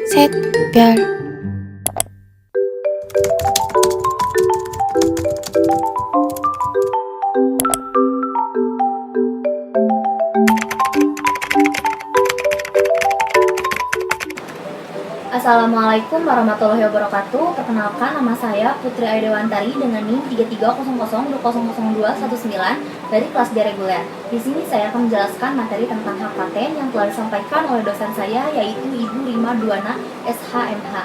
셋, 별. Assalamualaikum warahmatullahi wabarakatuh. Perkenalkan, nama saya Putri Aidewantari dengan NIM 3300200219 dari kelas D reguler. Di sini saya akan menjelaskan materi tentang hak paten yang telah disampaikan oleh dosen saya, yaitu Ibu Rima Duana, SHMH.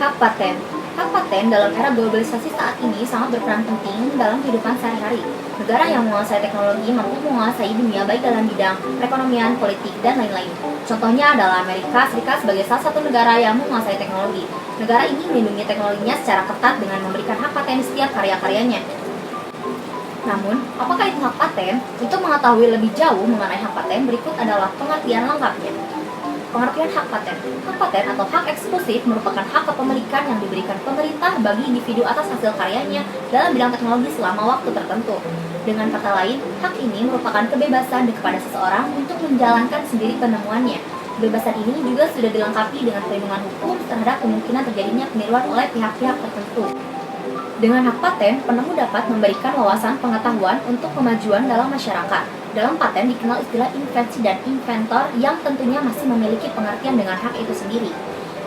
Hak paten. Hak paten dalam era globalisasi saat ini sangat berperan penting dalam kehidupan sehari-hari. Negara yang menguasai teknologi mampu menguasai dunia baik dalam bidang perekonomian, politik, dan lain-lain. Contohnya adalah Amerika Serikat sebagai salah satu negara yang menguasai teknologi. Negara ini melindungi teknologinya secara ketat dengan memberikan hak paten setiap karya-karyanya. Namun, apakah itu hak paten? Untuk mengetahui lebih jauh mengenai hak paten, berikut adalah pengertian lengkapnya. Pengertian hak paten. Hak paten atau hak eksklusif merupakan hak kepemilikan yang diberikan pemerintah bagi individu atas hasil karyanya dalam bidang teknologi selama waktu tertentu. Dengan kata lain, hak ini merupakan kebebasan kepada seseorang untuk menjalankan sendiri penemuannya. Kebebasan ini juga sudah dilengkapi dengan perlindungan hukum terhadap kemungkinan terjadinya peniruan oleh pihak-pihak tertentu. Dengan hak paten, penemu dapat memberikan wawasan pengetahuan untuk kemajuan dalam masyarakat. Dalam paten dikenal istilah invensi dan inventor yang tentunya masih memiliki pengertian dengan hak itu sendiri.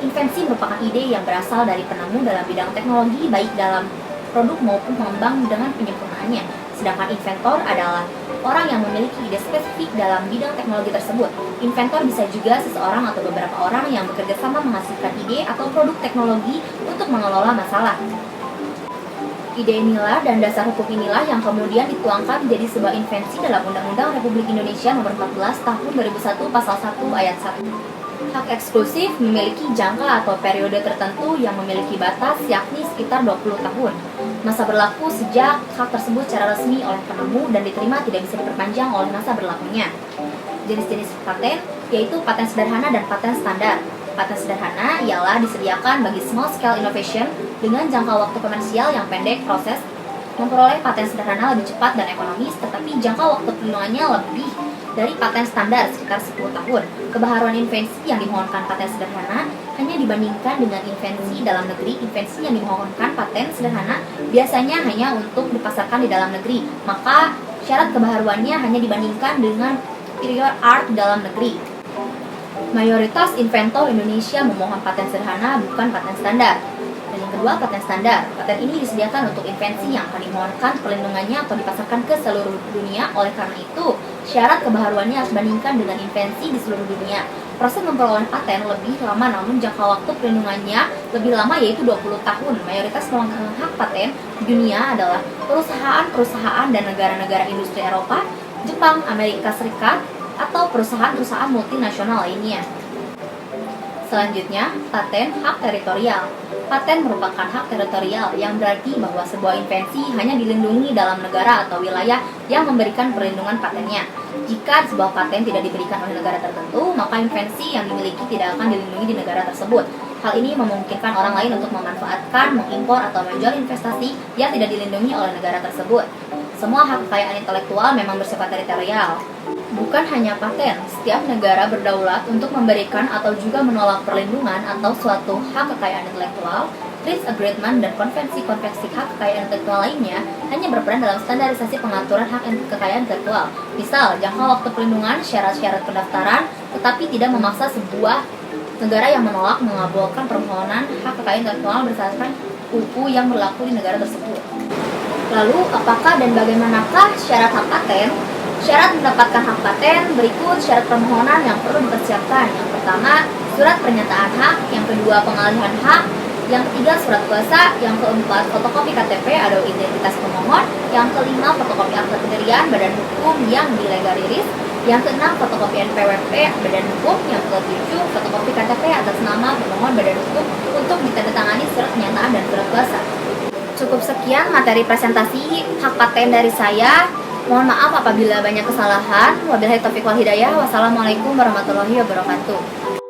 Invensi merupakan ide yang berasal dari penemu dalam bidang teknologi baik dalam produk maupun pengembang dengan penyempurnaannya. Sedangkan inventor adalah orang yang memiliki ide spesifik dalam bidang teknologi tersebut. Inventor bisa juga seseorang atau beberapa orang yang bekerja sama menghasilkan ide atau produk teknologi untuk mengelola masalah. Ide inilah dan dasar hukum inilah yang kemudian dituangkan menjadi sebuah invensi dalam Undang-Undang Republik Indonesia Nomor 14 Tahun 2001 Pasal 1 Ayat 1. Hak eksklusif memiliki jangka atau periode tertentu yang memiliki batas yakni sekitar 20 tahun. Masa berlaku sejak hak tersebut secara resmi oleh penemu dan diterima tidak bisa diperpanjang oleh masa berlakunya. Jenis-jenis paten yaitu paten sederhana dan paten standar. Paten sederhana ialah disediakan bagi small scale innovation dengan jangka waktu komersial yang pendek. Proses memperoleh paten sederhana lebih cepat dan ekonomis, tetapi jangka waktu perlindungannya lebih dari paten standar sekitar 10 tahun. Kebaharuan invensi yang dimohonkan paten sederhana hanya dibandingkan dengan invensi dalam negeri. Invensi yang dimohonkan paten sederhana biasanya hanya untuk dipasarkan di dalam negeri, maka syarat kebaharuannya hanya dibandingkan dengan prior art dalam negeri. Mayoritas inventor Indonesia memohon paten sederhana, bukan paten standar. Dan yang kedua, paten standar. Paten ini disediakan untuk invensi yang akan dimohonkan perlindungannya atau dipasarkan ke seluruh dunia. Oleh karena itu, syarat kebaharuannya harus dibandingkan dengan invensi di seluruh dunia. Proses memperoleh paten lebih lama, namun jangka waktu perlindungannya lebih lama, yaitu 20 tahun. Mayoritas pemegang hak paten di dunia adalah perusahaan-perusahaan dan negara-negara industri Eropa, Jepang, Amerika Serikat, atau perusahaan-perusahaan multinasional lainnya. Selanjutnya, paten hak teritorial. Paten merupakan hak teritorial yang berarti bahwa sebuah invensi hanya dilindungi dalam negara atau wilayah yang memberikan perlindungan patennya. Jika sebuah paten tidak diberikan oleh negara tertentu, maka invensi yang dimiliki tidak akan dilindungi di negara tersebut. Hal ini memungkinkan orang lain untuk memanfaatkan, mengimpor, atau menjual investasi yang tidak dilindungi oleh negara tersebut. Semua hak kekayaan intelektual memang bersifat teritorial. Bukan hanya paten, setiap negara berdaulat untuk memberikan atau juga menolak perlindungan atau suatu hak kekayaan intelektual. Treaty Agreement dan konvensi-konvensi hak kekayaan intelektual lainnya hanya berperan dalam standarisasi pengaturan hak kekayaan intelektual. Misal, jangka waktu perlindungan, syarat-syarat pendaftaran, tetapi tidak memaksa sebuah negara yang menolak mengabulkan permohonan hak kekayaan intelektual berdasarkan UU yang berlaku di negara tersebut. Lalu, apakah dan bagaimanakah syarat hak paten? Syarat mendapatkan hak paten, berikut syarat permohonan yang perlu dipersiapkan. Yang pertama, surat pernyataan hak. Yang kedua, pengalihan hak. Yang ketiga, surat kuasa. Yang keempat, fotokopi KTP atau identitas pemohon. Yang kelima, fotokopi akta pendirian badan hukum yang dilegaliris. Yang keenam, fotokopi NPWP badan hukum. Yang ketujuh, fotokopi KTP atas nama pemohon badan hukum untuk ditandatangani surat pernyataan dan surat kuasa. Cukup sekian materi presentasi hak paten dari saya. Mohon maaf apabila banyak kesalahan. Wabillahi taufiq wal hidayah. Wassalamualaikum warahmatullahi wabarakatuh.